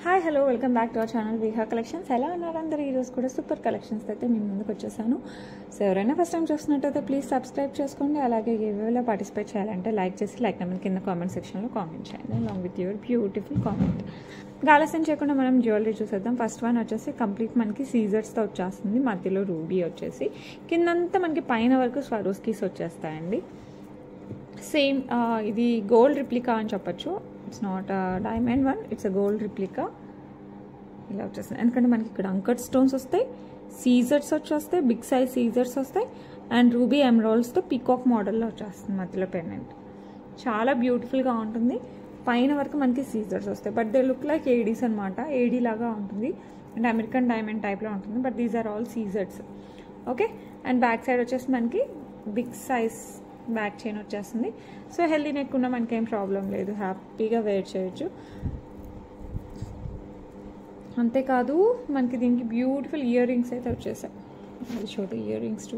Hi hello welcome back to our channel Viha collections. ఎలా ఉన్నారు అందరూ? ఈరోజు కూడా సూపర్ కలెక్షన్స్ అయితే మీ ముందుకు వచ్చేసాను. సో ఎవరైనా ఫస్ట్ టైం చూస్తున్నట్టయితే ప్లీజ్ సబ్స్క్రైబ్ చేసుకోండి. అలాగే ఏవేళ పార్టిసిపేట్ చేయాలంటే లైక్ చేసి లైక్ నెంబర్ కింద కామెంట్ సెక్షన్లో కామెంట్ చేయండి along with your beautiful comment. ఆలస్యం చేయకుండా మనం జ్యువెలరీ చూసేద్దాం. ఫస్ట్ వన్ వచ్చేసి కంప్లీట్ మనకి సీజర్స్తో వచ్చేస్తుంది. మధ్యలో రూబీ వచ్చేసి కిందంతా మనకి పైన వరకు స్వరోస్కీస్ వచ్చేస్తాయండి. సేమ్ ఇది గోల్డ్ రిప్లికా అని చెప్పచ్చు. It's not diamond one, it's a gold replica. ఇలా వచ్చేస్తుంది ఎందుకంటే మనకి ఇక్కడ అంకట్ స్టోన్స్ వస్తాయి, సీజర్స్ వచ్చేస్తాయి, బిగ్ సైజ్ సీజర్స్ వస్తాయి అండ్ రూబీ ఎమరాల్డ్స్తో పీకాక్ మోడల్లో వచ్చేస్తుంది మధ్యలో పెండెంట్. చాలా బ్యూటిఫుల్గా ఉంటుంది. పైన వరకు మనకి సీజర్స్ వస్తాయి but they look like ADs అనమాట. ఏడీ లాగా ఉంటుంది అండ్ అమెరికన్ డైమండ్ టైప్లో ఉంటుంది బట్ దీస్ ఆర్ ఆల్ సీజర్స్. ఓకే, అండ్ బ్యాక్ సైడ్ వచ్చేసి మనకి బిగ్ సైజ్ బ్యాక్ చైన్ వచ్చేస్తుంది. సో హెల్దీ నెక్ ఉన్న మనకి ఏం ప్రాబ్లం లేదు, హ్యాపీగా వేర్ చేయొచ్చు. అంతేకాదు మనకి దీనికి బ్యూటిఫుల్ ఇయర్ రింగ్స్ అయితే వచ్చేసాయి. అది short earrings too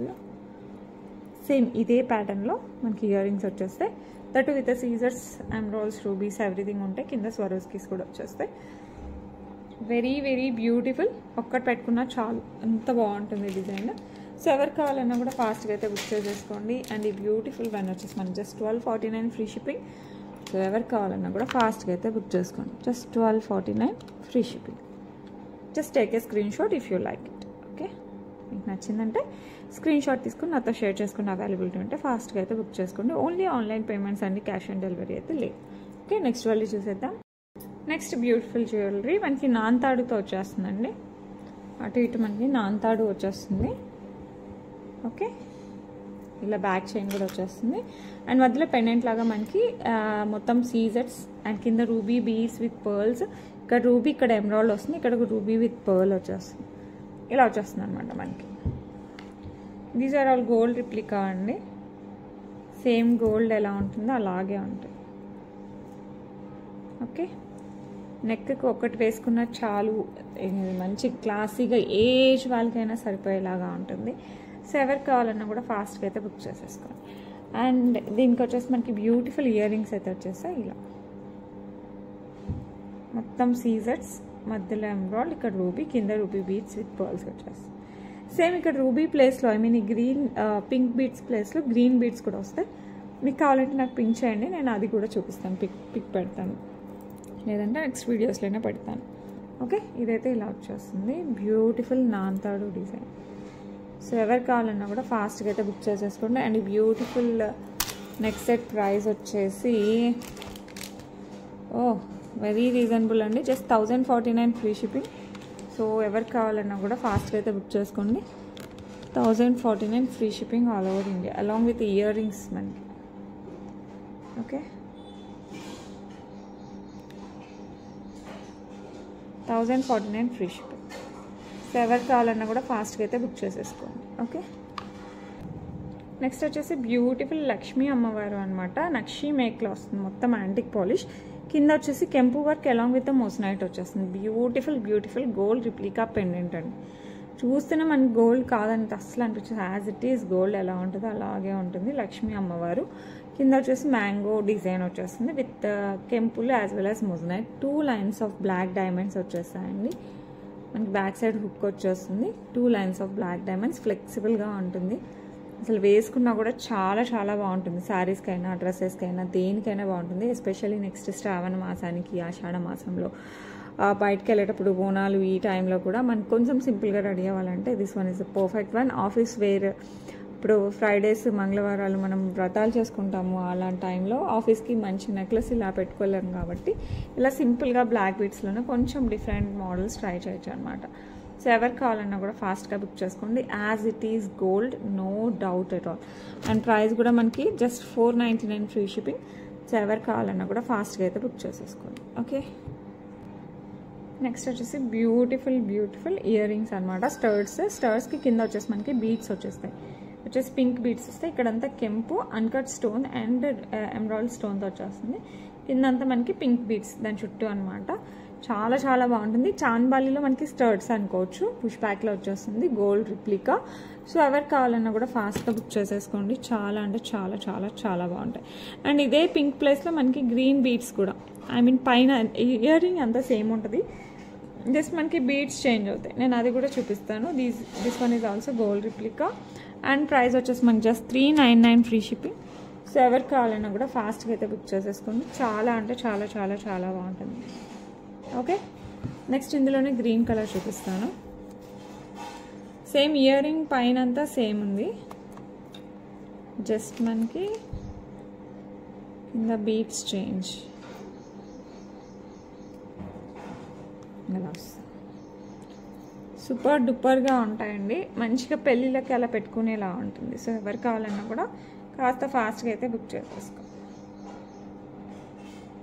same ఇదే ప్యాటర్న్లో మనకి ఇయర్ రింగ్స్ వచ్చేస్తాయి. దట్ విత్ సీజర్స్, ఎమరాల్డ్స్, రూబీస్ ఎవ్రీథింగ్ ఉంటాయి. కింద స్వరోస్కీస్ కూడా వచ్చేస్తాయి. Very very beautiful. ఒక్కటి పెట్టుకున్నా చాలు, అంత బాగుంటుంది డిజైన్. సో ఎవరు కావాలన్నా కూడా ఫాస్ట్గా అయితే బుక్ చేసేసుకోండి. అండ్ ఈ బ్యూటిఫుల్ వన్ వచ్చేసి మనకి జస్ట్ 1249 ఫ్రీ షిప్పింగ్. సో ఎవరు కావాలన్నా కూడా ఫాస్ట్గా అయితే బుక్ చేసుకోండి. Just 1249 free shipping. Just take a screen shot if you like it. Okay, మీకు నచ్చిందంటే స్క్రీన్ షాట్ తీసుకుని నాతో షేర్ చేసుకుని అవైలబిలిటీ ఉంటే ఫాస్ట్గా అయితే బుక్ చేసుకోండి. ఓన్లీ ఆన్లైన్ పేమెంట్స్ అండి, క్యాష్ ఆన్ డెలివరీ అయితే లేదు. ఓకే, నెక్స్ట్ వాళ్ళు చూసేద్దాం. నెక్స్ట్ బ్యూటిఫుల్ జ్యువెలరీ మనకి నాన్తాడుతో వచ్చేస్తుందండి. అటు ఇటు మనకి నాన్తాడు వచ్చేస్తుంది. ఓకే, ఇలా బ్యాక్ చైన్ కూడా వచ్చేస్తుంది అండ్ మధ్యలో పెండెంట్ లాగా మనకి మొత్తం సీజర్స్ అండ్ కింద రూబీ బీడ్స్ విత్ పర్ల్స్. ఇక్కడ రూబీ, ఇక్కడ ఎమరాల్డ్ వస్తుంది, ఇక్కడ రూబీ విత్ పర్ల్ వచ్చేస్తుంది. ఇలా వచ్చేస్తుంది అనమాట మనకి. These are all gold replica అండి. సేమ్ గోల్డ్ ఎలా ఉంటుందో అలాగే ఉంటుంది. ఓకే, నెక్కి ఒకటి వేసుకున్న చాలు, మంచి క్లాసీగా ఏజ్ వాళ్ళకైనా సరిపోయేలాగా ఉంటుంది. సో ఎవరు కావాలన్నా కూడా ఫాస్ట్గా అయితే బుక్ చేసేసుకోండి. అండ్ దీనికి వచ్చేసి మనకి బ్యూటిఫుల్ ఇయర్ రింగ్స్ అయితే వచ్చేస్తాయి. ఇలా మొత్తం సీజర్స్, మధ్యలో ఎమరాల్డ్, ఇక్కడ రూబీ, కింద రూబీ బీడ్స్ విత్ పర్ల్స్ వచ్చేస్తాయి. సేమ్ ఇక్కడ రూబీ ప్లేస్లో ఈ గ్రీన్ పింక్ బీడ్స్ ప్లేస్లో గ్రీన్ బీడ్స్ కూడా వస్తాయి. మీకు కావాలంటే నాకు పింక్ చేయండి, నేను అది కూడా చూపిస్తాను, పిక్ పెడతాను, లేదంటే నెక్స్ట్ వీడియోస్లోనే పెడతాను. ఓకే, ఇదైతే ఇలా వచ్చేస్తుంది బ్యూటిఫుల్ నాన్తాడు డిజైన్. సో ఎవరు కావాలన్నా కూడా ఫాస్ట్గా అయితే బుక్ చేసేసుకోండి. అండ్ ఈ బ్యూటిఫుల్ నెక్స్ట్ సెట్ ప్రైస్ వచ్చేసి వెరీ రీజనబుల్ అండి, జస్ట్ 1049 ఫ్రీ షిప్పింగ్. సో ఎవరు కావాలన్నా కూడా ఫాస్ట్గా అయితే బుక్ చేసుకోండి. 1049 free shipping all over India along with earrings మనకి. Okay, 1049 free shipping. సో ఎవరు కావాలన్నా కూడా ఫాస్ట్గా అయితే బుక్ చేసేసుకోండి. ఓకే, నెక్స్ట్ వచ్చేసి బ్యూటిఫుల్ లక్ష్మీ అమ్మవారు అనమాట. నక్షి మేక్లో వస్తుంది, మొత్తం యాంటిక్ పాలిష్. కింద వచ్చేసి కెంపు వర్క్ అలాంగ్ విత్ మోసనైట్ వచ్చేస్తుంది. Beautiful beautiful gold replica pendant అండి. చూస్తేనే మనకి గోల్డ్ కాదంటే అసలు అనిపించదు. యాజ్ ఇట్ ఈస్ గోల్డ్ ఎలా ఉంటుందో అలాగే ఉంటుంది. లక్ష్మీ అమ్మవారు కింద వచ్చేసి మ్యాంగో డిజైన్ వచ్చేస్తుంది విత్ కెంపులు as well as moissanite. 2 lines of black diamonds వచ్చేస్తాయండి. మనకి బ్యాక్ సైడ్ హుక్ వచ్చేస్తుంది. 2 లైన్స్ ఆఫ్ బ్లాక్ డైమండ్స్. ఫ్లెక్సిబుల్గా ఉంటుంది, అసలు వేసుకున్నా కూడా చాలా చాలా బాగుంటుంది. శారీస్కైనా, డ్రెస్సెస్కైనా, దేనికైనా బాగుంటుంది. ఎస్పెషల్లీ నెక్స్ట్ శ్రావణ మాసానికి, ఆషాఢ మాసంలో బయటకు వెళ్ళేటప్పుడు, బోనాలు ఈ టైంలో కూడా మనకు కొంచెం సింపుల్గా రెడీ అవ్వాలంటే this one is the perfect one. Office wear, ఇప్పుడు ఫ్రైడేస్, మంగళవారాలు మనం వ్రతాలు చేసుకుంటాము, అలాంటి టైంలో ఆఫీస్కి మంచి నెక్లెస్ ఇలా పెట్టుకోలేము కాబట్టి ఇలా సింపుల్గా బ్లాక్ బీడ్స్లోనే కొంచెం డిఫరెంట్ మోడల్స్ ట్రై చేయొచ్చు అనమాట. సో ఎవరు కావాలన్నా కూడా ఫాస్ట్గా బుక్ చేసుకోండి. As it is gold, no doubt at all. And price కూడా మనకి జస్ట్ 499 ఫ్రీ షిప్పింగ్. సో ఎవరు కావాలన్నా కూడా ఫాస్ట్గా అయితే బుక్ చేసేసుకోండి. ఓకే, నెక్స్ట్ వచ్చేసి బ్యూటిఫుల్ బ్యూటిఫుల్ ఇయర్ రింగ్స్ అనమాట. స్టర్స్కి కింద వచ్చేసి మనకి బీడ్స్ వచ్చేస్తాయి, వచ్చేసి పింక్ బీడ్స్ వస్తాయి. ఇక్కడంతా కెంపు, అన్కట్ స్టోన్ అండ్ ఎమరాల్డ్ స్టోన్తో వచ్చేస్తుంది. కిందంతా మనకి పింక్ బీడ్స్ దాని చుట్టూ అనమాట. చాలా చాలా బాగుంటుంది. చాంద్బాలిలో మనకి స్టర్ట్స్ అనుకోవచ్చు. పుష్ బ్యాక్లో వచ్చేస్తుంది గోల్డ్ రిప్లికా. సో ఎవరు కావాలన్నా కూడా ఫాస్ట్గా బుక్ చేసేసుకోండి. చాలా అంటే చాలా చాలా చాలా బాగుంటాయి. అండ్ ఇదే పింక్ ప్లేస్లో మనకి గ్రీన్ బీడ్స్ కూడా, ఐ మీన్ పైన ఇయర్ రింగ్ అంతా సేమ్ ఉంటుంది, జస్ట్ మనకి బీడ్స్ చేంజ్ అవుతాయి, నేను అది కూడా చూపిస్తాను. This one is also gold replica and price వచ్చేసి మనకి జస్ట్ 399 ఫ్రీ షిప్పింగ్. సో ఎవరికి కావాలన్నా కూడా ఫాస్ట్గా అయితే బుక్ చేసేసుకోండి. చాలా అంటే చాలా చాలా చాలా బాగుంటుంది. ఓకే, నెక్స్ట్ ఇందులోనే గ్రీన్ కలర్ చూపిస్తాను. సేమ్ ఇయర్ రింగ్ పైన అంతా సేమ్ ఉంది, జస్ట్ మనకి కింద బీడ్స్ చేంజ్ ఇలా వస్తుంది. సూపర్ డూపర్గా ఉంటాయండి, మంచిగా పెళ్ళిళ్ళకి అలా పెట్టుకునేలా ఉంటుంది. సో ఎవరు కావాలన్నా కూడా కాస్త ఫాస్ట్గా అయితే బుక్ చేసేసుకో.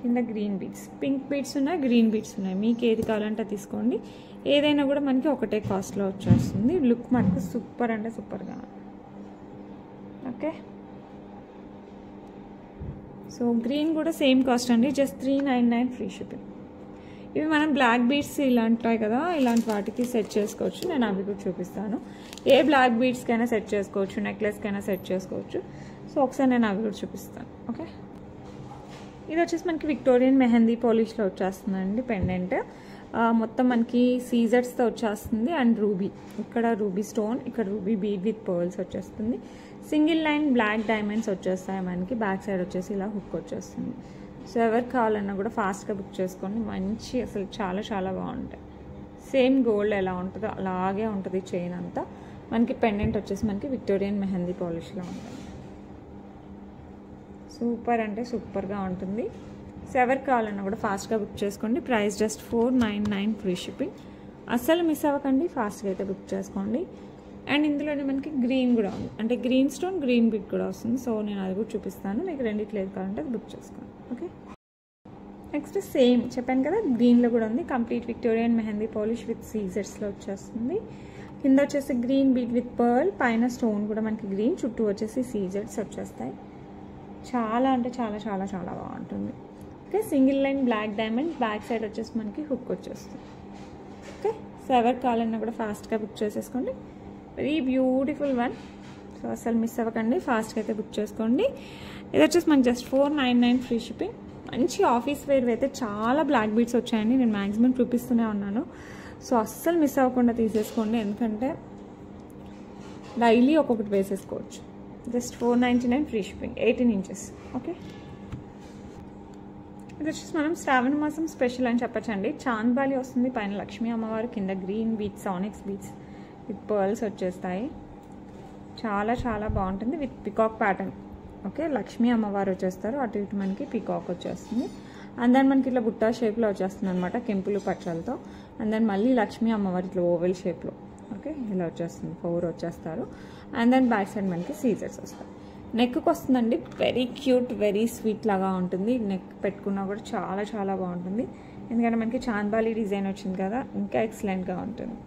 కింద గ్రీన్ బీడ్స్, పింక్ బీడ్స్ ఉన్నాయి, గ్రీన్ బీడ్స్ ఉన్నాయి, మీకు ఏది కావాలంటే తీసుకోండి. ఏదైనా కూడా మనకి ఒకటే కాస్ట్లో వచ్చేస్తుంది. లుక్ మనకు సూపర్ అంటే సూపర్గా. ఓకే, సో గ్రీన్ కూడా సేమ్ కాస్ట్ అండి, జస్ట్ 399 ఫ్రీ షిప్పింగ్. ఇవి మనం బ్లాక్ బీడ్స్ ఇలాంటివి కదా, ఇలాంటి వాటికి సెట్ చేసుకోవచ్చు. నేను అవి కూడా చూపిస్తాను. ఏ బ్లాక్ బీడ్స్కైనా సెట్ చేసుకోవచ్చు, నెక్లెస్కైనా సెట్ చేసుకోవచ్చు. సో ఒకసారి నేను అవి కూడా చూపిస్తాను. ఓకే, ఇది వచ్చేసి మనకి విక్టోరియన్ మెహందీ పాలిష్లో వచ్చేస్తుందండి పెండెంట్. మొత్తం మనకి సీజర్స్తో వచ్చేస్తుంది అండ్ రూబీ, ఇక్కడ రూబీ స్టోన్, ఇక్కడ రూబీ బీడ్ విత్ పర్ల్స్ వచ్చేస్తుంది. సింగిల్ లైన్ బ్లాక్ డైమండ్స్ వచ్చేస్తాయి మనకి. బ్యాక్ సైడ్ వచ్చేసి ఇలా హుక్ వచ్చేస్తుంది. సో ఎవరికి కావాలన్నా కూడా ఫాస్ట్గా బుక్ చేసుకోండి. మంచి అసలు చాలా చాలా బాగుంటాయి. సేమ్ గోల్డ్ ఎలా ఉంటుందో అలాగే ఉంటుంది చైన్ అంతా. మనకి పెండెంట్ వచ్చేసి మనకి విక్టోరియన్ మెహందీ పాలిష్లో ఉంటుంది. సూపర్ అంటే సూపర్గా ఉంటుంది. సో ఎవరికి కావాలన్నా కూడా ఫాస్ట్గా బుక్ చేసుకోండి. Price just 499 free shipping. అస్సలు మిస్ అవ్వకండి, ఫాస్ట్గా అయితే బుక్ చేసుకోండి. అండ్ ఇందులోనే మనకి గ్రీన్ కూడా ఉంది, అంటే గ్రీన్ స్టోన్ గ్రీన్ బిట్ కూడా వస్తుంది. సో నేను అది కూడా చూపిస్తాను, మీకు రెండిట్లో ఏది కావాలంటే అది బుక్ చేసుకోండి. ఓకే, నెక్స్ట్ సేమ్ చెప్పాను కదా, గ్రీన్లో కూడా ఉంది. Complete Victorian mehndi polish with సీజర్స్లో వచ్చేస్తుంది. కింద వచ్చేసి గ్రీన్ బీట్ విత్ పర్ల్, పైన స్టోన్ కూడా మనకి గ్రీన్, చుట్టూ వచ్చేసి సీజర్స్ వచ్చేస్తాయి. చాలా అంటే చాలా చాలా చాలా బాగుంటుంది. Okay, single line black diamond, back side వచ్చేసి మనకి హుక్ వచ్చేస్తుంది. ఓకే, సో ఎవరికి కావాలన్నా కూడా ఫాస్ట్గా బుక్ చేసేసుకోండి. Very beautiful one. సో అసలు మిస్ అవ్వకండి, ఫాస్ట్గా అయితే బుక్ చేసుకోండి. ఇది వచ్చేసి మనకి జస్ట్ 499 ఫ్రీ షిప్పింగ్. మంచి ఆఫీస్ వేర్ అయితే చాలా బ్లాక్ బీడ్స్ వచ్చాయండి, నేను మ్యాక్సిమం చూపిస్తూనే ఉన్నాను. సో అస్సలు మిస్ అవ్వకుండా తీసేసుకోండి, ఎందుకంటే డైలీ ఒక్కొక్కటి వేసేసుకోవచ్చు. Just 499 free shipping, 18 inches. Okay, ఇది వచ్చేసి మనం శ్రావణ మాసం స్పెషల్ అని చెప్పచ్చండి. చాంద్బాలి వస్తుంది, పైన లక్ష్మీ అమ్మవారు, కింద green beats, onyx beads with pearls వచ్చేస్తాయి. చాలా చాలా బాగుంటుంది with peacock pattern. Okay, Lakshmi అమ్మవారు వచ్చేస్తారు, అటు ఇటు మనకి పికాక్ వచ్చేస్తుంది. అండ్ దెన్ మనకి ఇట్లా బుట్టా షేప్లో వచ్చేస్తుంది అనమాట, కెంపులు పచ్చలతో. అండ్ దెన్ మళ్ళీ లక్ష్మీ అమ్మవారు ఇట్లా ఓవెల్ షేప్లో. ఓకే, ఇలా వచ్చేస్తుంది, 4 వచ్చేస్తారు. అండ్ దెన్ బ్యాక్ సైడ్ మనకి సీజర్స్ వస్తాయి. నెక్కి వస్తుందండి, వెరీ క్యూట్ వెరీ స్వీట్ లాగా ఉంటుంది. నెక్ పెట్టుకున్నా కూడా చాలా చాలా బాగుంటుంది, ఎందుకంటే మనకి చాంద్బాలి డిజైన్ వచ్చింది కదా, ఇంకా ఎక్సలెంట్గా ఉంటుంది.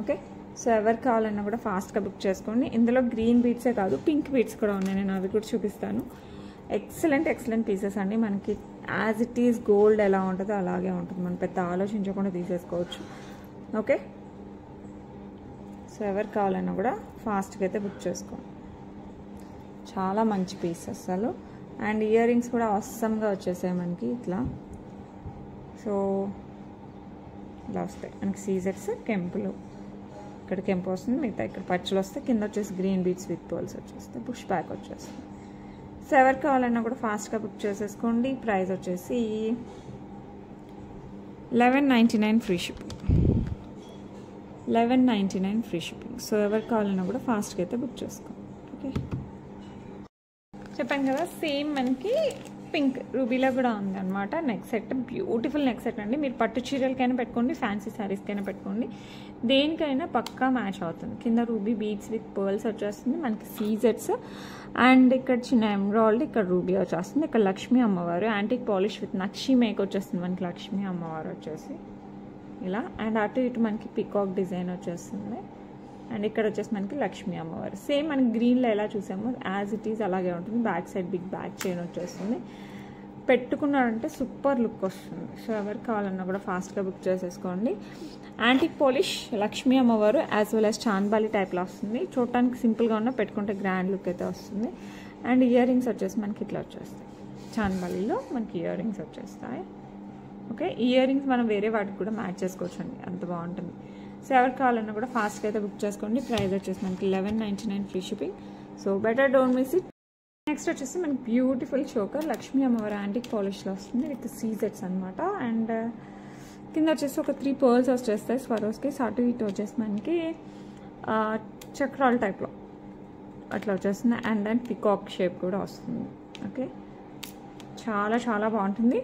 ఓకే, సో ఎవరికి కావాలన్నా కూడా ఫాస్ట్గా బుక్ చేసుకోండి. ఇందులో గ్రీన్ బీడ్సే కాదు, పింక్ బీడ్స్ కూడా ఉన్నాయి, నేను అవి కూడా చూపిస్తాను. ఎక్సలెంట్ ఎక్సలెంట్ పీసెస్ అండి. మనకి యాజ్ ఇట్ ఈస్ గోల్డ్ ఎలా ఉంటుందో అలాగే ఉంటుంది, మనం పెద్ద ఆలోచించకుండా తీసేసుకోవచ్చు. ఓకే, సో ఎవరికి కావాలన్నా కూడా ఫాస్ట్గా అయితే బుక్ చేసుకోండి. చాలా మంచి పీస్ అసలు. అండ్ ఇయర్ రింగ్స్ కూడా అవసరంగా వచ్చేసాయి మనకి ఇట్లా. సో ఇలా వస్తాయి మనకి సీజర్స్, కెంపులు, ఇక్కడ కెంపు వస్తుంది, మిగతా ఇక్కడ పచ్చలు వస్తాయి, కింద వచ్చేసి గ్రీన్ బీట్స్ విత్ పర్ల్స్ వచ్చేస్తాయి, పుష్ బ్యాక్ వచ్చేస్తుంది. సో ఎవరికి కావాలన్నా కూడా ఫాస్ట్గా బుక్ చేసేసుకోండి. ప్రైస్ వచ్చేసి 1199 free shipping. 1199 free shipping. So ఎవరికి కావాలన్నా కూడా ఫాస్ట్గా అయితే బుక్ చేసుకోండి. ఓకే, చెప్పాను కదా, సేమ్ మనకి పింక్ రూబీలో కూడా ఉంది అనమాట. Neck set, beautiful neck set అండి. మీరు పట్టు చీరలకైనా పెట్టుకోండి, ఫ్యాన్సీ శారీస్కైనా పెట్టుకోండి, దేనికైనా పక్కా మ్యాచ్ అవుతుంది. కింద రూబీ బీడ్స్ విత్ పర్ల్స్ వచ్చేస్తుంది, మనకి సీజర్స్. అండ్ ఇక్కడ చిన్న ఎమరాల్డ్, ఇక్కడ రూబీ వచ్చేస్తుంది, ఇక్కడ లక్ష్మీ అమ్మవారు, antique polish with nakshi make వచ్చేస్తుంది మనకి లక్ష్మీ అమ్మవారు వచ్చేసి ఇలా. అండ్ అటు ఇటు మనకి పికాక్ డిజైన్ వచ్చేస్తుంది. అండ్ ఇక్కడ వచ్చేసి మనకి లక్ష్మీ అమ్మవారు, సేమ్ మనకి గ్రీన్లో ఎలా చూసామో యాజ్ ఇట్ ఈజ్ అలాగే ఉంటుంది. Back side big back chain వచ్చేస్తుంది, పెట్టుకున్నారంటే సూపర్ లుక్ వస్తుంది. సో ఎవరికి కావాలన్నా కూడా ఫాస్ట్గా బుక్ చేసేసుకోండి. యాంటిక్ పాలిష్ లక్ష్మీ అమ్మవారు యాజ్ వెల్ యాజ్ చాంద్బాలి టైప్లో వస్తుంది, చూడటానికి సింపుల్గా ఉన్న, పెట్టుకుంటే గ్రాండ్ లుక్ అయితే వస్తుంది. అండ్ ఇయర్ రింగ్స్ వచ్చేసి మనకి ఇట్లా వచ్చేస్తాయి, చాంద్బాలిలో మనకి ఇయర్ రింగ్స్ వచ్చేస్తాయి. ఓకే, ఇయర్ రింగ్స్ మనం వేరే వాటికి కూడా మ్యాచ్ చేసుకోవచ్చు అండి, అంత బాగుంటుంది. సో ఎవరికి కావాలన్నా కూడా ఫాస్ట్గా అయితే బుక్ చేసుకోండి. ప్రైస్ వచ్చేసి మనకి 1199 free shipping. So better don't miss it. Next వచ్చేసి మనకి బ్యూటిఫుల్ చోకర్ లక్ష్మీ అమ్మవారి యాంటిక్ పాలిష్లో వస్తుంది విత్ సీజెట్స్ అనమాట. అండ్ కింద వచ్చేసి ఒక 3 పర్ల్స్ వచ్చేస్తాయి స్వరోస్కి. అటు ఇటు వచ్చేసి మనకి చక్రాల టైప్లో అట్లా వచ్చేస్తుంది. అండ్ దెన్ పికాక్ షేప్ కూడా వస్తుంది. ఓకే, చాలా చాలా బాగుంటుంది.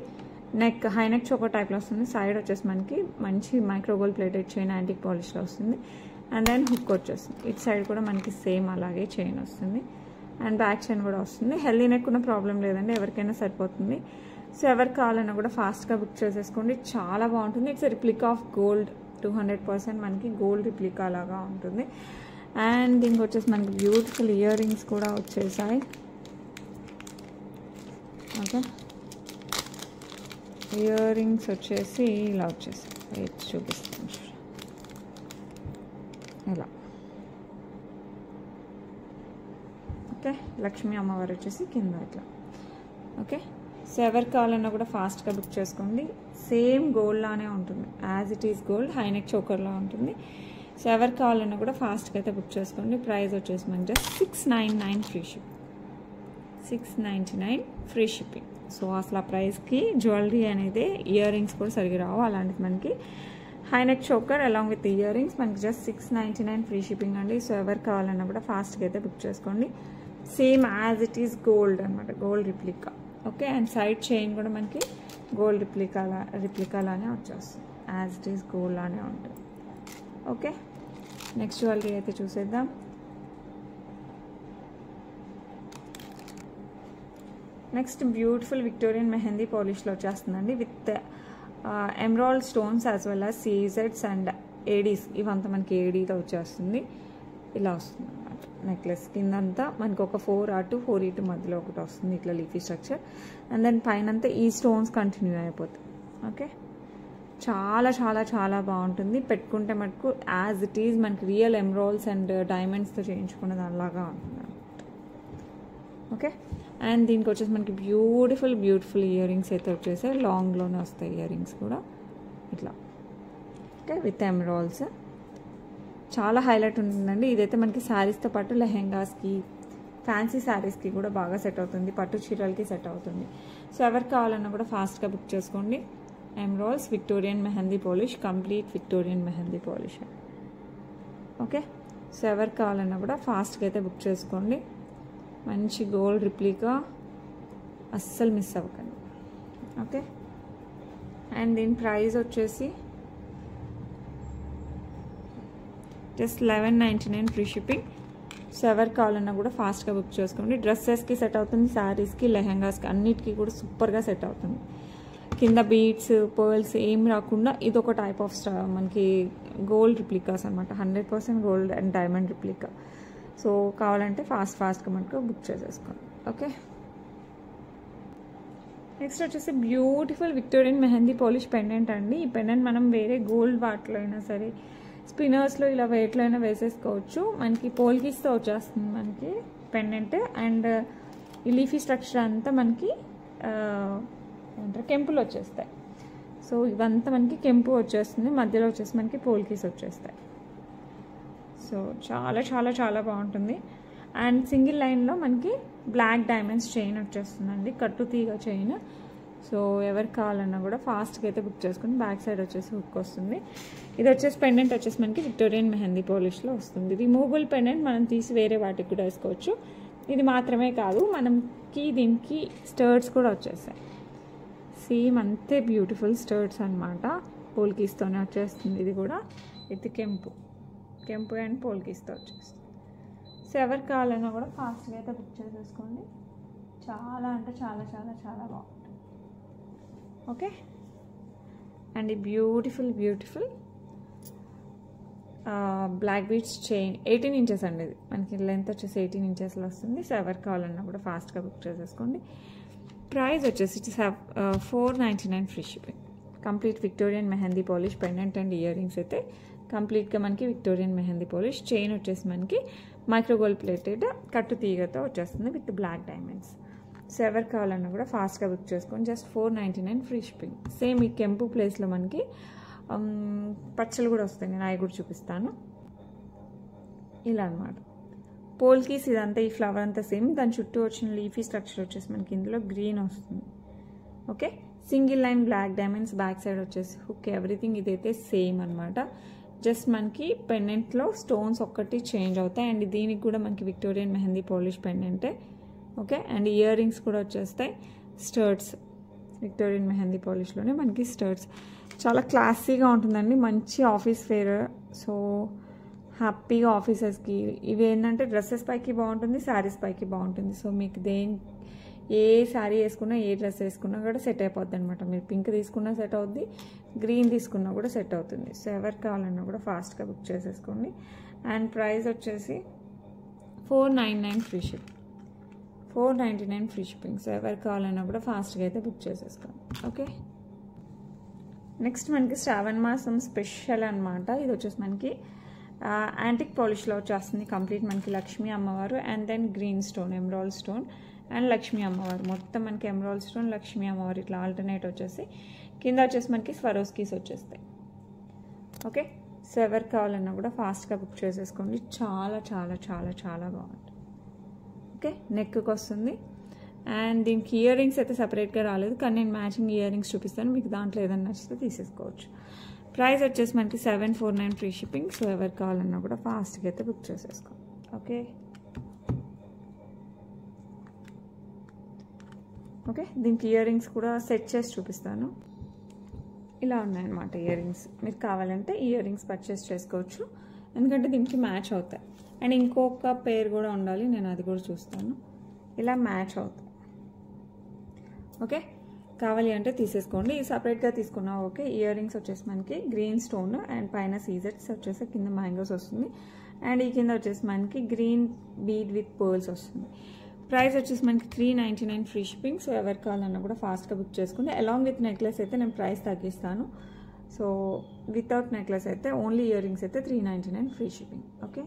నెక్ హై నెక్ చోకర్ టైప్లో వస్తుంది. సైడ్ వచ్చేసి మనకి మంచి మైక్రోగోల్డ్ ప్లేటెడ్ చైన్ యాంటిక్ పాలిష్లో వస్తుంది. అండ్ దెన్ హుక్ వచ్చేస్తుంది. ఇటు సైడ్ కూడా మనకి సేమ్ అలాగే చైన్ వస్తుంది. అండ్ బ్యాక్ చైన్ కూడా వస్తుంది. హెల్దీ నెక్ ఉన్న ప్రాబ్లం లేదండి, ఎవరికైనా సరిపోతుంది. సో ఎవరికి కావాలన్నా కూడా ఫాస్ట్గా బుక్ చేసేసుకోండి. చాలా బాగుంటుంది. ఇట్స్ రిప్లికా ఆఫ్ గోల్డ్, 200% మనకి గోల్డ్ రిప్లికా లాగా ఉంటుంది. అండ్ దీనికి వచ్చేసి మనకి బ్యూటిఫుల్ ఇయర్ రింగ్స్ కూడా వచ్చేసాయి. ఓకే, ఇయర్ రింగ్స్ వచ్చేసి ఇలా వచ్చేసాయి, చూపిస్తాను ఇలా. ఓకే, లక్ష్మీ అమ్మవారు వచ్చేసి కింద ఇట్లా. ఓకే, సో ఎవరికి కావాలన్నా కూడా ఫాస్ట్గా బుక్ చేసుకోండి. సేమ్ గోల్డ్ లానే ఉంటుంది, as it is gold. High neck చోకర్లా ఉంటుంది. సో ఎవరికి కావాలన్నా కూడా ఫాస్ట్గా అయితే బుక్ చేసుకోండి. ప్రైస్ వచ్చేసి మనకి just 699 free shipping. 699 free shipping. So అసలు ఆ ప్రైస్కి జ్యువెలరీ అనేది ఇయర్ రింగ్స్ కూడా సరిగ్గా రావు. అలాంటిది మనకి high neck choker along with earrings మనకి జస్ట్ 699 ఫ్రీ షిప్పింగ్ అండి. సో ఎవరికి కావాలన్నా కూడా ఫాస్ట్గా అయితే బుక్ చేసుకోండి. Same as it is gold అనమాట, gold replica. Okay, and side chain కూడా మనకి గోల్డ్ రిప్లికాలానే వచ్చేస్తుంది, యాజ్ ఇట్ ఈస్ గోల్డ్ లానే ఉంటుంది. ఓకే, నెక్స్ట్ జ్యువెలరీ అయితే చూసేద్దాం. నెక్స్ట్ బ్యూటిఫుల్ విక్టోరియన్ మెహందీ పాలిష్లో వచ్చేస్తుందండి with emerald stones as well as సీజెడ్స్ అండ్ ఏడీస్. ఇవంతా మనకి ఏడీతో వచ్చేస్తుంది. ఇలా వస్తుంది అన్నమాట. నెక్లెస్ కిందంతా మనకి ఒక 4 అటు 4 ఇటు మధ్యలో ఒకటి వస్తుంది ఇట్లా లీఫీ స్ట్రక్చర్. అండ్ దెన్ పైన ఈ స్టోన్స్ కంటిన్యూ అయిపోతాయి. ఓకే, చాలా చాలా చాలా బాగుంటుంది. పెట్టుకుంటే మటుకు యాజ్ ఇట్ ఈజ్ మనకి రియల్ ఎమరాల్డ్స్ అండ్ డైమండ్స్తో చేయించుకున్న దానిలాగా ఉంటుంది. ఓకే, అండ్ దీనికి వచ్చేసి మనకి బ్యూటిఫుల్ బ్యూటిఫుల్ ఇయర్ రింగ్స్ అయితే వచ్చేసాయి. లాంగ్లోనే వస్తాయి ఇయర్ రింగ్స్ కూడా ఇట్లా. ఓకే, విత్ ఎమరాల్డ్స్ చాలా హైలైట్ ఉంటుందండి. ఇదైతే మనకి శారీస్తో పాటు లెహెంగాస్కి, ఫ్యాన్సీ శారీస్కి కూడా బాగా సెట్ అవుతుంది. పట్టు చీరలకి సెట్ అవుతుంది. సో ఎవరికి కావాలన్నా కూడా ఫాస్ట్గా బుక్ చేసుకోండి. Emeralds Victorian mehndi polish, complete Victorian mehndi polish. Okay, so ఎవరికి కావాలన్నా కూడా ఫాస్ట్గా అయితే బుక్ చేసుకోండి. మంచి గోల్డ్ రిప్లికా, అస్సలు మిస్ అవ్వకండి. ఓకే, అండ్ దీని ప్రైస్ వచ్చేసి జస్ట్ 1199 ఫ్రీ షిప్పింగ్. సో ఎవరికి కావాలన్నా కూడా ఫాస్ట్గా బుక్ చేసుకోండి. డ్రెస్సెస్కి సెట్ అవుతుంది, శారీస్కి, లెహెంగాస్కి అన్నిటికీ కూడా సూపర్గా సెట్ అవుతుంది. కింద బీడ్స్ పర్ల్స్ ఏం రాకుండా ఇదొక టైప్ ఆఫ్ మనకి గోల్డ్ రిప్లికాస్ అనమాట. 100% gold and diamond replica. So కావాలంటే ఫాస్ట్గా మనకు బుక్ చేసేసుకోండి. ఓకే, నెక్స్ట్ వచ్చేసి beautiful Victorian mehndi polish pendant అండి. ఈ పెండెంట్ మనం వేరే గోల్డ్ వాటిలో అయినా సరే, స్పిన్నర్స్లో ఇలా వెయిట్లో అయినా వేసేసుకోవచ్చు. మనకి పోల్కీస్తో వచ్చేస్తుంది మనకి పెండెంట్. అండ్ ఈ లీఫీ స్ట్రక్చర్ అంతా మనకి ఏమంటారు కెంపులు వచ్చేస్తాయి. సో ఇవంతా మనకి కెంపు వచ్చేస్తుంది, మధ్యలో వచ్చేసి మనకి పోల్కీస్ వచ్చేస్తాయి. సో చాలా చాలా చాలా బాగుంటుంది. అండ్ సింగిల్ లైన్లో మనకి బ్లాక్ డైమండ్స్ చైన్ వచ్చేస్తుందండి, కట్టు తీగ చైన్. సో ఎవరికి కావాలన్నా కూడా ఫాస్ట్గా అయితే బుక్ చేసుకుని బ్యాక్ సైడ్ వచ్చేసి హుక్ వస్తుంది. ఇది వచ్చేసి పెండెంట్ వచ్చేసి మనకి విక్టోరియన్ మెహందీ పాలిష్లో వస్తుంది. రిమూవబుల్ పెండెంట్ మనం తీసి వేరే వాటికి కూడా వేసుకోవచ్చు. ఇది మాత్రమే కాదు, మనకి దీనికి స్టర్ట్స్ కూడా వచ్చేసాయి. సేమ్ అంతే బ్యూటిఫుల్ స్టర్ట్స్ అనమాట, పోల్కీస్తోనే వచ్చేస్తుంది. ఇది కూడా ఇది కెంపు అండ్ పోల్కీస్తో వచ్చేస్తుంది. సో ఎవరికి కావాలన్నా కూడా ఫాస్ట్గా అయితే బుక్ చేసేసుకోండి. చాలా అంటే చాలా చాలా చాలా బాగుంటుంది. ఓకే, అండ్ ఈ beautiful black beads chain 18 inches అండి. ఇది మనకి లెంత్ వచ్చేసి 18 ఇంచెస్లో వస్తుంది. సో ఎవరికి కావాలన్నా కూడా ఫాస్ట్గా బుక్ చేసేసుకోండి. ప్రైస్ వచ్చేసి 499 free shipping. Complete Victorian mehndi polish pendant and ear rings అయితే కంప్లీట్గా మనకి విక్టోరియన్ మెహందీ పాలిష్. చైన్ వచ్చేసి మనకి మైక్రోగోల్డ్ ప్లేటెడ్ కట్టు తీగతో వచ్చేస్తుంది విత్ బ్లాక్ డైమండ్స్. సో ఎవరు కావాలన్నా కూడా ఫాస్ట్గా బుక్ చేసుకొని జస్ట్ 499 ఫ్రీ షిప్పింగ్. సేమ్ ఈ కెంపు ప్లేస్లో మనకి పచ్చలు కూడా వస్తాయి, నేను అవి కూడా చూపిస్తాను. ఇలా అనమాట పోల్కీస్ ఇదంతా, ఈ ఫ్లవర్ అంతా సేమ్, దాని చుట్టూ వచ్చిన లీఫీ స్ట్రక్చర్ వచ్చేసి మనకి ఇందులో గ్రీన్ వస్తుంది. Okay, single line black diamonds, back side వచ్చేసి హుక్, ఎవ్రీథింగ్ ఇదైతే సేమ్ అనమాట. జస్ట్ మనకి పెండెంట్లో స్టోన్స్ ఒక్కటి చేంజ్ అవుతాయి. అండ్ దీనికి కూడా మనకి విక్టోరియన్ మెహందీ పాలిష్ పెండెంటే. ఓకే, అండ్ ఇయర్ రింగ్స్ కూడా వచ్చేస్తాయి, స్టర్ట్స్, విక్టోరియన్ మెహందీ పాలిష్లోనే మనకి స్టర్ట్స్. చాలా క్లాసీగా ఉంటుందండి, మంచి ఆఫీస్ వేర్. సో హ్యాపీగా ఆఫీసర్స్కి ఇవి ఏంటంటే డ్రెస్సెస్ పైకి బాగుంటుంది, శారీస్ పైకి బాగుంటుంది. సో మీకు ఏ శారీ వేసుకున్నా, ఏ డ్రెస్ వేసుకున్నా కూడా సెట్ అయిపోద్ది అనమాట. మీరు పింక్ తీసుకున్నా సెట్ అవుద్ది, గ్రీన్ తీసుకున్నా కూడా సెట్ అవుతుంది. సో ఎవరికి కావాలన్నా కూడా ఫాస్ట్గా బుక్ చేసేసుకోండి. అండ్ ప్రైస్ వచ్చేసి 499 free ship, 499 free shipping. So ఎవరికి కావాలన్నా కూడా ఫాస్ట్గా అయితే బుక్ చేసేసుకోండి. ఓకే, నెక్స్ట్ మనకి శ్రావణ మాసం స్పెషల్ అనమాట. ఇది వచ్చేసి మనకి యాంటిక్ పాలిష్లో వచ్చేస్తుంది కంప్లీట్. మనకి లక్ష్మీ అమ్మవారు and then green stone, emerald stone and Lakshmi అమ్మవారు, మొత్తం మనకి ఎమరాల్డ్ స్టోన్, లక్ష్మీ అమ్మవారు ఇట్లా ఆల్టర్నేట్ వచ్చేసి కింద వచ్చేసి మనకి స్వరోస్కీస్ వచ్చేస్తాయి. ఓకే, సో ఎవరికి కావాలన్నా కూడా ఫాస్ట్గా బుక్ చేసేసుకోండి. చాలా చాలా చాలా చాలా బాగుంటుంది. ఓకే, నెక్కి వస్తుంది. అండ్ దీనికి ఇయర్ రింగ్స్ అయితే సపరేట్గా రాలేదు, కానీ నేను మ్యాచింగ్ ఇయర్ రింగ్స్ చూపిస్తాను, మీకు దాంట్లో ఏదైనా నచ్చితే తీసేసుకోవచ్చు. ప్రైస్ వచ్చేసి మనకి 749 ఫ్రీ షిప్పింగ్. సో ఎవరికి కావాలన్నా కూడా ఫాస్ట్గా అయితే బుక్ చేసేసుకోండి. ఓకే ఓకే, దీనికి ఇయర్ రింగ్స్ కూడా సెట్ చేసి చూపిస్తాను. ఇలా ఉన్నాయన్నమాట ఇయర్ రింగ్స్. మీరు కావాలంటే ఇయర్ రింగ్స్ పర్చేస్ చేసుకోవచ్చు, ఎందుకంటే దీనికి మ్యాచ్ అవుతాయి. అండ్ ఇంకొక పేర్ కూడా ఉండాలి, నేను అది కూడా చూస్తాను. ఇలా మ్యాచ్ అవుతాయి. ఓకే, కావాలి అంటే తీసేసుకోండి, సపరేట్గా తీసుకున్నా ఓకే. ఇయర్ రింగ్స్ వచ్చేసి మనకి గ్రీన్ స్టోన్ అండ్ పైన సీజర్స్ వచ్చేసి కింద మ్యాంగోస్ వస్తుంది. అండ్ ఈ కింద వచ్చేసి మనకి గ్రీన్ బీడ్ విత్ పర్ల్స్ వస్తుంది. ప్రైస్ వచ్చేసి మనకి 399 ఫ్రీ షిప్పింగ్. సో ఎవరికి కావాలన్నా కూడా ఫాస్ట్గా బుక్ చేసుకోండి. అలాంగ్ విత్ నెక్లెస్ అయితే నేను ప్రైస్ తగ్గిస్తాను. సో వితౌట్ నెక్లెస్ అయితే ఓన్లీ ఇయర్ రింగ్స్ అయితే 399 ఫ్రీ షిప్పింగ్. ఓకే,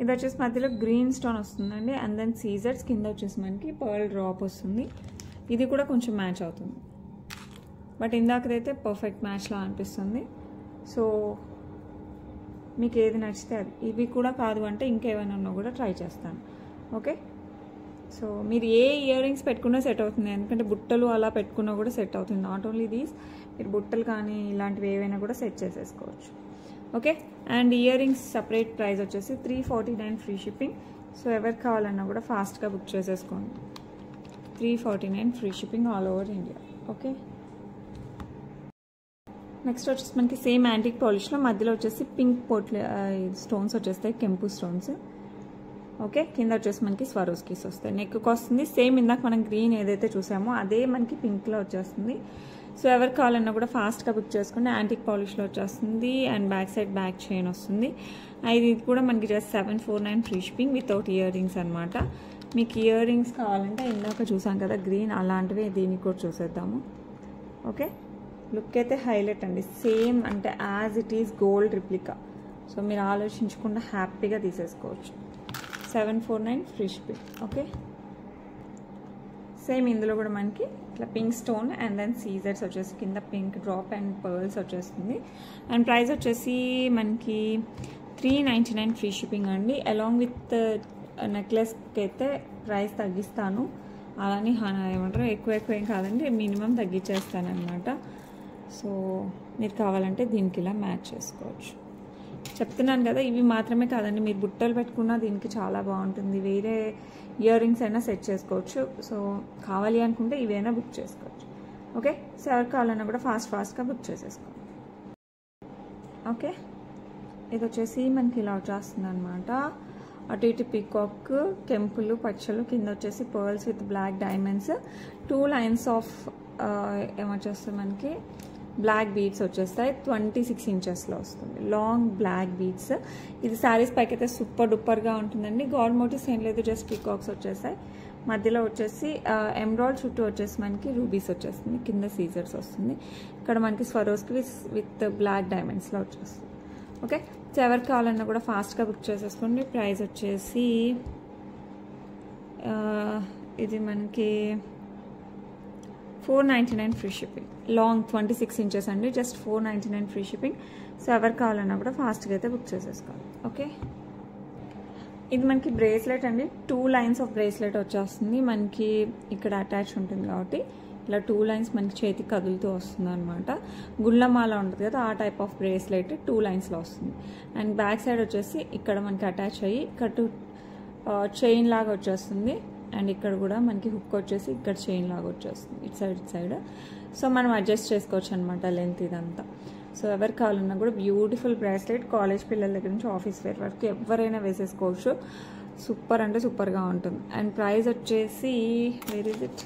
ఇది వచ్చేసి మధ్యలో గ్రీన్ స్టోన్ వస్తుందండి. అండ్ దెన్ సీజర్స్ కింద వచ్చేసి మనకి పర్ల్ డ్రాప్ వస్తుంది. ఇది కూడా కొంచెం మ్యాచ్ అవుతుంది, బట్ ఇందాకదైతే పర్ఫెక్ట్ మ్యాచ్లా అనిపిస్తుంది. సో మీకు ఏది నచ్చితే అది. ఇవి కూడా కాదు అంటే ఇంకేమైనా ఉన్నా కూడా ట్రై చేస్తాను. ఓకే, సో మీరు ఏ ఇయర్ రింగ్స్ పెట్టుకున్నా సెట్ అవుతుంది, ఎందుకంటే బుట్టలు అలా పెట్టుకున్నా కూడా సెట్ అవుతుంది. నాట్ ఓన్లీ దీస్, మీరు బుట్టలు కానీ ఇలాంటివి ఏవైనా కూడా సెట్ చేసేసుకోవచ్చు. Okay, and ear rings separate price వచ్చేసి 349 ఫ్రీ షిప్పింగ్. సో ఎవరికి కావాలన్నా కూడా ఫాస్ట్గా బుక్ చేసేసుకోండి. 349 free shipping all over India. Okay, next వచ్చేసి మనకి సేమ్ యాంటిక్ పాలిష్లో మధ్యలో వచ్చేసి పింక్ పోట్ల స్టోన్స్ వచ్చేస్తాయి, కెంపు స్టోన్స్. ఓకే, కింద వచ్చేసి మనకి స్వరోస్కీస్ వస్తాయి. నెక్కి వస్తుంది సేమ్ ఇందాక మనం గ్రీన్ ఏదైతే చూసామో అదే మనకి పింక్లో వచ్చేస్తుంది. సో ఎవరికి కావాలన్నా కూడా ఫాస్ట్గా బుక్ చేసుకోండి. యాంటిక్ పాలిష్లో వచ్చేస్తుంది and back side back chain వస్తుంది. ఇది కూడా మనకి just 749 free shipping without ear rings అనమాట. మీకు ఇయర్ రింగ్స్ కావాలంటే ఇందాక చూసాం కదా గ్రీన్, అలాంటివి దీనికి కూడా చూసేద్దాము. ఓకే, లుక్ అయితే హైలైట్ అండి, సేమ్ అంటే as it is gold replica. So మీరు ఆలోచించకుండా హ్యాపీగా తీసేసుకోవచ్చు. 749 ఫ్రీ షిప్పింగ్. ఓకే, సేమ్ ఇందులో కూడా మనకి ఇట్లా పింక్ స్టోన్ అండ్ దెన్ సీజర్స్ వచ్చేసి కింద పింక్ డ్రాప్ అండ్ పర్ల్స్ వచ్చేస్తుంది. అండ్ ప్రైస్ వచ్చేసి మనకి 399 ఫ్రీ షిప్పింగ్ అండి. అలాంగ్ విత్ నెక్లెస్కి అయితే ప్రైస్ తగ్గిస్తాను, అలానే ఏమంటారు ఎక్కువ ఏం కాదండి, మినిమం తగ్గించేస్తానమాట. సో మీరు కావాలంటే దీనికి ఇలా మ్యాచ్ చేసుకోవచ్చు. చెప్తున్నాను కదా, ఇవి మాత్రమే కాదండి, మీరు బుట్టలు పెట్టుకున్నా దీనికి చాలా బాగుంటుంది. వేరే ఇయర్ రింగ్స్ అయినా సెట్ చేసుకోవచ్చు. సో కావాలి అనుకుంటే ఇవైనా బుక్ చేసుకోవచ్చు. ఓకే, సో ఎవరికి కావాలన్నా కూడా ఫాస్ట్గా బుక్ చేసేసుకోండి. ఓకే, ఇది వచ్చేసి మనకి ఇలా వచ్చేస్తుంది అనమాట. అటు ఇటు పీకాక్, కెంపులు, పచ్చలు, కింద వచ్చేసి pearls with black diamonds, 2 lines of ఏమొచ్చేస్తుంది మనకి బ్లాక్ బీడ్స్ వచ్చేస్తాయి. 26 ఇంచెస్లో వస్తుంది లాంగ్ బ్లాక్ బీడ్స్. ఇది శారీస్ పైకి అయితే సూపర్ డూపర్గా ఉంటుందండి. గాడ్ మోటివ్స్ ఏం లేదు, జస్ట్ పీకాక్స్ వచ్చేస్తాయి. మధ్యలో వచ్చేసి ఎమరాల్డ్ చుట్టూ వచ్చేసి మనకి రూబీస్ వచ్చేస్తుంది, కింద సీజర్స్ వస్తుంది. ఇక్కడ మనకి స్వరోస్కి విత్ బ్లాక్ డైమండ్స్లో వచ్చేస్తుంది. ఓకే, సో ఎవరికి కావాలన్నా కూడా ఫాస్ట్గా బుక్ చేసేసుకోండి. ప్రైస్ వచ్చేసి ఇది మనకి 499 ఫ్రీ షిప్పింగ్. లాంగ్ 26 ఇంచెస్ అండి, జస్ట్ 499 ఫ్రీ షిప్పింగ్. సో ఎవరు కావాలన్నా కూడా ఫాస్ట్గా అయితే బుక్ చేసేసుకోవాలి. ఓకే, ఇది మనకి బ్రేస్లెట్ అండి. 2 లైన్స్ ఆఫ్ బ్రేస్లెట్ వచ్చేస్తుంది మనకి. ఇక్కడ అటాచ్ ఉంటుంది కాబట్టి ఇలా 2 లైన్స్ మనకి చేతికి కదులుతూ వస్తుంది అనమాట. గుళ్ళమాల ఉంటుంది కదా, ఆ టైప్ ఆఫ్ బ్రేస్లెట్ 2 లైన్స్లో వస్తుంది. అండ్ బ్యాక్ సైడ్ వచ్చేసి ఇక్కడ మనకి అటాచ్ అయ్యి ఇక్కడ 2 చైన్ లాగా వచ్చేస్తుంది. అండ్ ఇక్కడ కూడా మనకి హుక్ వచ్చేసి ఇక్కడ చైన్ లాగా వచ్చేస్తుంది ఇటు సైడ్. సో మనం అడ్జస్ట్ చేసుకోవచ్చు అనమాట లెంత్ ఇదంతా. సో ఎవరు కావాలన్నా కూడా బ్యూటిఫుల్ బ్రేస్లెట్, కాలేజ్ పిల్లల దగ్గర నుంచి ఆఫీస్ వేర్ వరకు ఎవరైనా వేసేసుకోవచ్చు. సూపర్ అంటే సూపర్గా ఉంటుంది. అండ్ ప్రైస్ వచ్చేసి where is it,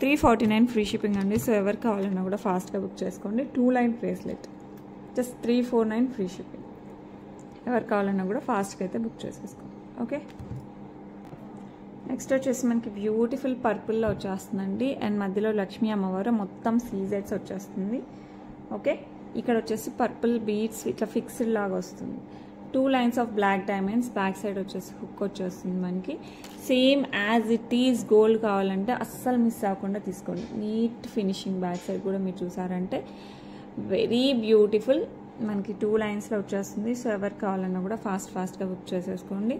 349 free shipping అండి. సో ఎవరు కావాలన్నా కూడా ఫాస్ట్గా బుక్ చేసుకోండి. 2 line bracelet just 349 free shipping. ఎవరు కావాలన్నా కూడా ఫాస్ట్గా అయితే బుక్ చేసేసుకోండి. ఓకే, నెక్స్ట్ వచ్చేసి మనకి బ్యూటిఫుల్ పర్పుల్లో వచ్చేస్తుందండి. అండ్ మధ్యలో లక్ష్మీ అమ్మవారు మొత్తం సీజెడ్స్ వచ్చేస్తుంది. ఓకే, ఇక్కడ వచ్చేసి పర్పుల్ బీడ్స్ ఇట్లా ఫిక్స్డ్ లాగా వస్తుంది. 2 lines of black diamonds, back side వచ్చేసి హుక్ వచ్చేస్తుంది మనకి. Same as it is gold కావాలంటే అస్సలు మిస్ అవ్వకుండా తీసుకోండి. నీట్ ఫినిషింగ్ బ్యాక్ సైడ్ కూడా మీరు చూసారంటే వెరీ బ్యూటిఫుల్ మనకి 2 లైన్స్లో వచ్చేస్తుంది. సో ఎవరు కావాలన్నా కూడా ఫాస్ట్గా బుక్ చేసేసుకోండి.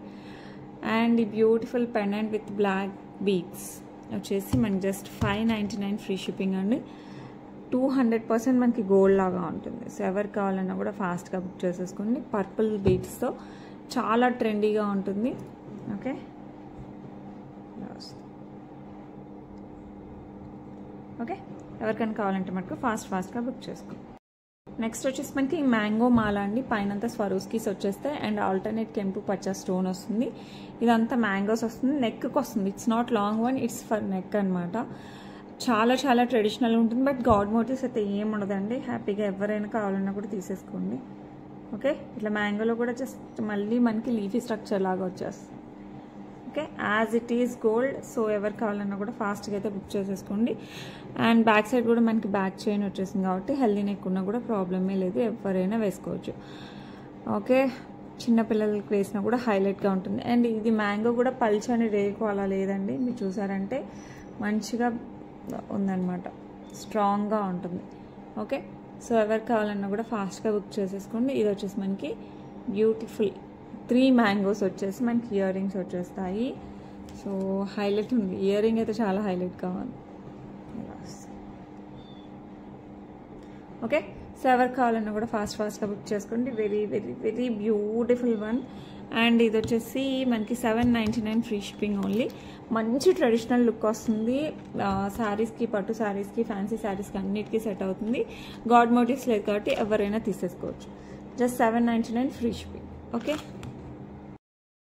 అండ్ ఈ beautiful pendant with black beads వచ్చేసి మనకి జస్ట్ 599 ఫ్రీ షిప్పింగ్ అండి. 200% మనకి గోల్డ్ లాగా ఉంటుంది. సో ఎవరు కావాలన్నా కూడా ఫాస్ట్గా బుక్ చేసేసుకోండి. పర్పుల్ బీడ్స్తో చాలా ట్రెండీగా ఉంటుంది. ఓకే, ఓకే, ఎవరికైనా కావాలంటే మటుకు ఫాస్ట్గా బుక్ చేసుకోండి. నెక్స్ట్ వచ్చేసి మనకి మ్యాంగో మాల అండి. పైనంతా స్వరోస్కీస్ వచ్చేస్తాయి అండ్ ఆల్టర్నేట్ కెంపు పచ్చ స్టోన్ వస్తుంది. ఇదంతా మ్యాంగోస్ వస్తుంది, నెక్కి వస్తుంది. It's not long one, it's for neck అనమాట. చాలా చాలా ట్రెడిషనల్ ఉంటుంది. బట్ గాడ్ మోటివ్స్ అయితే ఏం ఉండదండి. హ్యాపీగా ఎవరైనా కావాలన్నా కూడా తీసేసుకోండి. ఓకే, ఇట్లా మ్యాంగోలో కూడా జస్ట్ మళ్ళీ మనకి లీఫీ స్ట్రక్చర్ లాగా వచ్చేస్తుంది. Okay, as it is gold. So ఎవరు కావాలన్నా కూడా ఫాస్ట్గా అయితే బుక్ చేసేసుకోండి. అండ్ బ్యాక్ సైడ్ కూడా మనకి బ్యాక్ చైన్ వచ్చేసింది కాబట్టి హెల్దీ నెక్ ఉన్నా కూడా ప్రాబ్లమే లేదు, ఎవరైనా వేసుకోవచ్చు. ఓకే, చిన్నపిల్లలకి వేసినా కూడా హైలైట్గా ఉంటుంది. అండ్ ఇది మ్యాంగో కూడా పల్చని రేకు అలా లేదండి, మీరు చూసారంటే మంచిగా ఉందన్నమాట, స్ట్రాంగ్గా ఉంటుంది. ఓకే, సో ఎవరు కావాలన్నా కూడా ఫాస్ట్గా బుక్ చేసేసుకోండి. ఇది వచ్చేసి మనకి బ్యూటిఫుల్ 3 మ్యాంగోస్ వచ్చేసి మనకి ఇయర్ రింగ్స్ వచ్చేస్తాయి. సో హైలైట్ ఉంది, ఇయర్ రింగ్ అయితే చాలా హైలైట్గా ఉంది. ఓకే, సో ఎవరు కావాలన్నా కూడా ఫాస్ట్గా బుక్ చేసుకోండి. Very very very beautiful one. And ఇది వచ్చేసి మనకి 799 ఫ్రీ షిప్పింగ్ ఓన్లీ. మంచి ట్రెడిషనల్ లుక్ వస్తుంది. శారీస్కి, పట్టు శారీస్కి, ఫ్యాన్సీ శారీస్కి అన్నిటికీ సెట్ అవుతుంది. గాడ్ మోటివ్స్ లేదు కాబట్టి ఎవరైనా తీసేసుకోవచ్చు. Just 799 free shipping. Okay,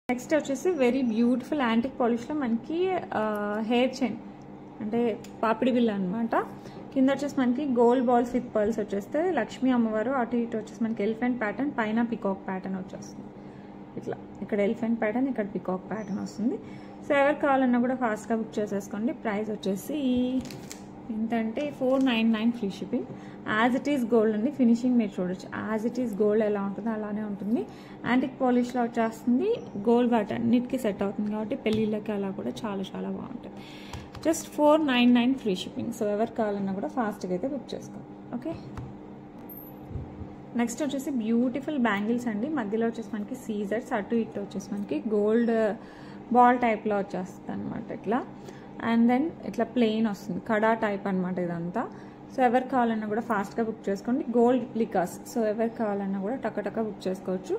next వచ్చేసి వెరీ బ్యూటిఫుల్ యాంటిక్ పాలిష్లో మనకి హెయిర్ చైన్ అంటే పాపిడి బిల్ల అనమాట. కింద వచ్చేసి మనకి గోల్డ్ బాల్స్ విత్ పర్ల్స్ వచ్చేస్తే లక్ష్మీ అమ్మవారు, అటు ఇటు వచ్చేసి మనకి ఎలిఫెంట్ ప్యాటర్న్, పైన పికాక్ ప్యాటర్న్ వచ్చేస్తుంది. ఇట్లా ఇక్కడ ఎలిఫెంట్ ప్యాటర్న్, ఇక్కడ పికాక్ ప్యాటర్న్ వస్తుంది. సో ఎవరు కావాలన్నా కూడా ఫాస్ట్గా బుక్ చేసేసుకోండి. ప్రైస్ వచ్చేసి ఎంతంటే 499 free shipping. As it is gold అండి. ఫినిషింగ్ మీరు చూడొచ్చు, యాజ్ ఇట్ ఈస్ గోల్డ్ ఎలా ఉంటుందో అలానే ఉంటుంది. యాంటిక్ పాలిష్లో వచ్చేస్తుంది. గోల్డ్ వాటి అన్నిటికీ సెట్ అవుతుంది కాబట్టి పెళ్ళిళ్ళకి అలా కూడా చాలా చాలా బాగుంటుంది. Just 499 free shipping. సో ఎవరు కావాలన్నా కూడా ఫాస్ట్గా అయితే బుక్ చేసుకోండి. ఓకే, నెక్స్ట్ వచ్చేసి బ్యూటిఫుల్ బ్యాంగిల్స్ అండి. మధ్యలో వచ్చేసి మనకి సీజర్స్, అటు ఇటు వచ్చేసి మనకి గోల్డ్ బాల్ టైప్లో వచ్చేస్తుంది అనమాట ఇట్లా. అండ్ దెన్ ఇట్లా ప్లెయిన్ వస్తుంది, కడా టైప్ అనమాట ఇదంతా. సో ఎవరు కావాలన్నా కూడా ఫాస్ట్గా బుక్ చేసుకోండి. Gold replicas. సో ఎవరు కావాలన్నా కూడా టక్క బుక్ చేసుకోవచ్చు.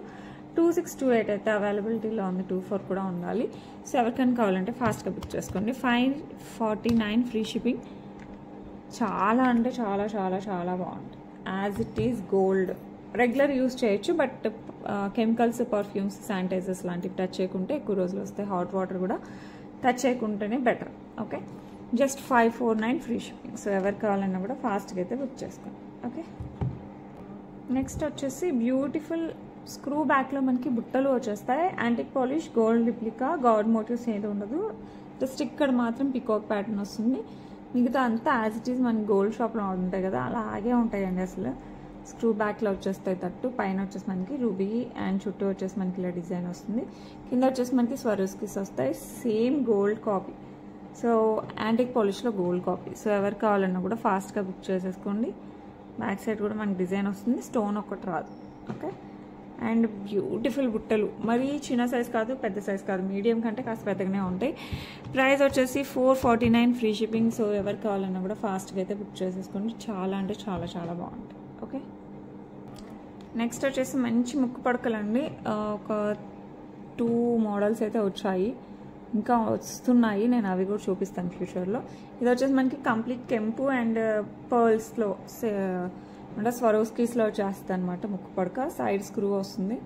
2628 అయితే అవైలబిలిటీలో ఉంది, 24 కూడా ఉండాలి. సో ఎవరికైనా కావాలంటే ఫాస్ట్గా బుక్ చేసుకోండి. 549 ఫ్రీ షిప్పింగ్. చాలా అంటే చాలా చాలా చాలా బాగుంటుంది. As it is gold. Regular use చేయొచ్చు, బట్ కెమికల్స్, పర్ఫ్యూమ్స్, శానిటైజర్స్ లాంటివి టచ్ చేయకుంటే ఎక్కువ రోజులు వస్తాయి. హాట్ వాటర్ కూడా టచ్ చేయకుంటేనే better. Okay, just 549 free shipping. So ఎవరు కావాలన్నా కూడా ఫాస్ట్గా అయితే బుక్ చేసుకోండి. ఓకే, నెక్స్ట్ వచ్చేసి బ్యూటిఫుల్ స్క్రూ బ్యాక్లో మనకి బుట్టలు వచ్చేస్తాయి. Antique polish, gold replica, god motives ఏది ఉండదు. జస్ట్ ఇక్కడ మాత్రం పికాక్ ప్యాటర్న్ వస్తుంది. మిగతా అంతా యాజ్ ఇట్ ఈస్ మన గోల్డ్ షాప్లో ఉంటాయి కదా, అలాగే ఉంటాయండి. అసలు స్క్రూ బ్యాక్లో వచ్చేస్తాయి తట్టు, పైన వచ్చేసి మనకి రూబీ అండ్ చుట్టూ వచ్చేసి మనకి ఇలా డిజైన్ వస్తుంది. కింద వచ్చేసి మనకి స్వరోస్కిస్ వస్తాయి, same gold copy. So antique పాలిష్లో గోల్డ్ కాపీ. సో ఎవరు కావాలన్నా కూడా ఫాస్ట్గా బుక్ చేసేసుకోండి. బ్యాక్ సైడ్ కూడా మనకి డిజైన్ వస్తుంది, స్టోన్ ఒకటి రాదు. ఓకే, అండ్ బ్యూటిఫుల్ బుట్టలు, మరీ చిన్న సైజ్ కాదు పెద్ద సైజ్ కాదు, మీడియం కంటే కాస్త పెద్దగానే ఉంటాయి. ప్రైస్ వచ్చేసి 449 ఫ్రీ షిప్పింగ్. సో ఎవరు కావాలన్నా కూడా ఫాస్ట్గా అయితే బుక్ చేసేసుకోండి. చాలా అంటే చాలా చాలా బాగుంటాయి. ఓకే, నెక్స్ట్ వచ్చేసి మంచి ముక్కు పడకలండి. ఒక 2 మోడల్స్ అయితే వచ్చాయి, ఇంకా వస్తున్నాయి, నేను అవి కూడా చూపిస్తాను ఫ్యూచర్లో. ఇది వచ్చేసి మనకి కంప్లీట్ కెంపు అండ్ పర్ల్స్లో అంటే స్వరోస్కీస్లో వచ్చేస్తుంది అనమాట. ముక్కు పడక సైడ్ స్క్రూ వస్తుంది.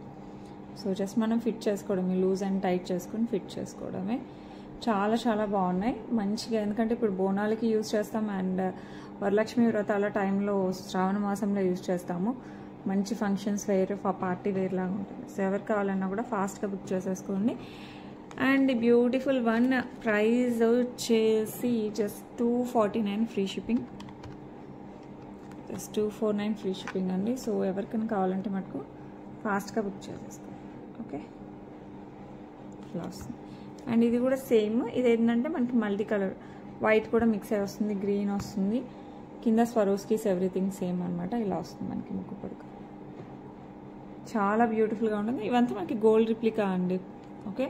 సో జస్ట్ మనం ఫిట్ చేసుకోవడమే, లూజ్ అండ్ టైట్ చేసుకొని ఫిట్ చేసుకోవడమే. చాలా చాలా బాగున్నాయి మంచిగా, ఎందుకంటే ఇప్పుడు బోనాలకి యూజ్ చేస్తాం అండ్ వరలక్ష్మి వ్రతాల టైంలో శ్రావణ మాసంలో యూజ్ చేస్తాము. మంచి ఫంక్షన్స్ వేర్, పార్టీ వేర్ లాగా ఉంటుంది. సో ఎవరు కావాలన్నా కూడా ఫాస్ట్గా బుక్ చేసేసుకోండి. అండ్ బ్యూటిఫుల్ వన్, ప్రైస్ వచ్చేసి just 249 free shipping. Just 249 free shipping అండి. సో ఎవరికైనా కావాలంటే మటుకు ఫాస్ట్గా బుక్ చేసేసుకోండి. ఓకే, ఇట్లా వస్తుంది. అండ్ ఇది కూడా సేమ్, ఇది ఏంటంటే మనకి మల్టీ కలర్, వైట్ కూడా మిక్స్ అయి వస్తుంది, గ్రీన్ వస్తుంది, కింద స్వరోస్కీస్ ఎవ్రీథింగ్ సేమ్ అనమాట. ఇలా వస్తుంది మనకి ముక్కు పడక, చాలా బ్యూటిఫుల్గా ఉంటుంది. ఇవంతా మనకి గోల్డ్ రిప్లికా అండి. ఓకే,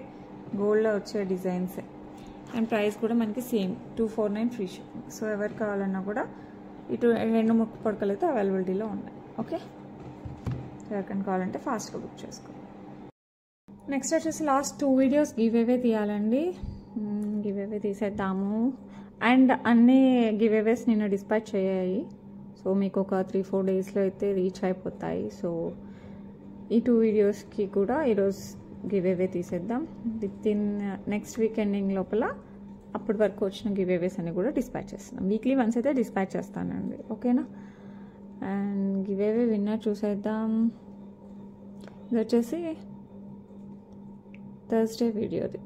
గోల్డ్లో వచ్చే డిజైన్స్. అండ్ ప్రైస్ కూడా మనకి సేమ్ 249 ఫ్రీ షిప్పింగ్. సో ఎవరు కావాలన్నా కూడా ఇటు 2 ముక్కు పడకలు అయితే అవైలబిలిటీలో ఉన్నాయి. ఓకే, ఎవరికైనా కావాలంటే ఫాస్ట్గా బుక్ చేసుకోండి. నెక్స్ట్ వచ్చేసి లాస్ట్ 2 వీడియోస్ గివ్ అవే తీయాలండి. గివ్ అవే తీసేద్దాము. అండ్ అన్ని గివ్ అవేస్ నిన్న డిస్పాచ్ అయ్యాయి. సో మీకు ఒక 3-4 డేస్లో అయితే రీచ్ అయిపోతాయి. సో ఈ 2 వీడియోస్కి కూడా ఈరోజు గివ్ అవే తీసేద్దాం. వితిన్ నెక్స్ట్ వీక్ ఎండింగ్ లోపల అప్పటి వరకు వచ్చిన గివ్ అవేస్ అని కూడా డిస్పాచ్ చేస్తున్నాం. వీక్లీ వన్స్ అయితే డిస్పాచ్ చేస్తానండి. ఓకేనా, అండ్ గివ్ అవే విన్నర్ చూసేద్దాం. ఇది వచ్చేసి థర్స్డే వీడియోది.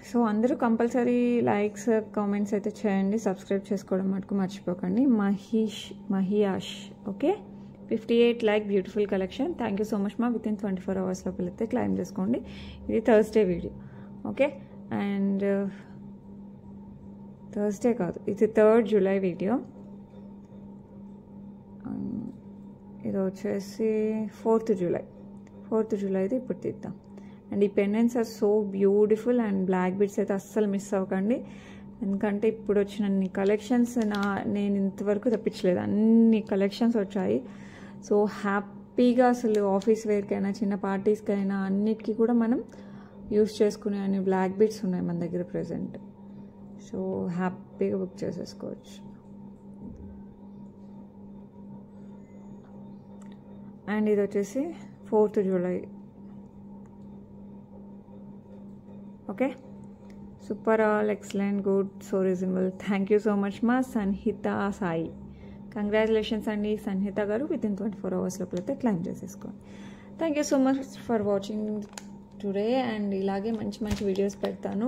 సో అందరూ కంపల్సరీ లైక్స్ కామెంట్స్ అయితే చేయండి. సబ్స్క్రైబ్ చేసుకోవడం మటుకు మర్చిపోకండి. మహియాష్ okay, 58 like beautiful collection. Thank you so much మా. వితిన్ 24 అవర్స్ లోపల అయితే క్లైమ్ చేసుకోండి. ఇది Thursday video. Okay, and Thursday కాదు, ఇది 3rd జూలై వీడియో. ఇది వచ్చేసి 4th జూలై. 4th జూలై అయితే ఇప్పుడు తీద్దాం. అండ్ ఈ pendants are so beautiful and black beads అయితే అస్సలు మిస్ అవ్వకండి. ఎందుకంటే ఇప్పుడు వచ్చిన అన్ని కలెక్షన్స్ నేను ఇంతవరకు తెప్పించలేదు, అన్ని కలెక్షన్స్ వచ్చాయి. సో హ్యాపీగా అసలు ఆఫీస్ వేర్కైనా చిన్న పార్టీస్కైనా అన్నిటికీ కూడా మనం యూస్ చేసుకునే అన్ని బ్లాక్ బిట్స్ ఉన్నాయి మన దగ్గర ప్రెజెంట్. సో హ్యాపీగా బుక్ చేసేసుకోవచ్చు. అండ్ ఇది వచ్చేసి 4th July. Okay, super, all excellent, good, so reasonable. Thank you so much మా సన్హిత సాయి. కంగ్రాచులేషన్స్ అండి సన్హిత గారు. వితిన్ 24 అవర్స్ లోపల అయితే క్లైమ్ చేసేసుకోండి. Thank you so much for watching today. And ఇలాగే మంచి మంచి వీడియోస్ పెడతాను.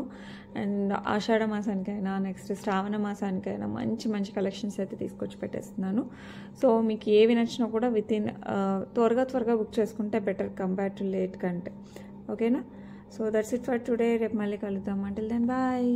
అండ్ ఆషాఢ మాసానికైనా నెక్స్ట్ శ్రావణ మాసానికైనా మంచి మంచి కలెక్షన్స్ అయితే తీసుకొచ్చి పెట్టేస్తున్నాను. సో మీకు ఏవి నచ్చినా కూడా వితిన్ త్వరగా బుక్ చేసుకుంటే బెటర్ కంపేర్ టు లేట్ కంటే. ఓకేనా, so that's it for today. రేపు మళ్ళీ కలుద్దాం. Until then bye.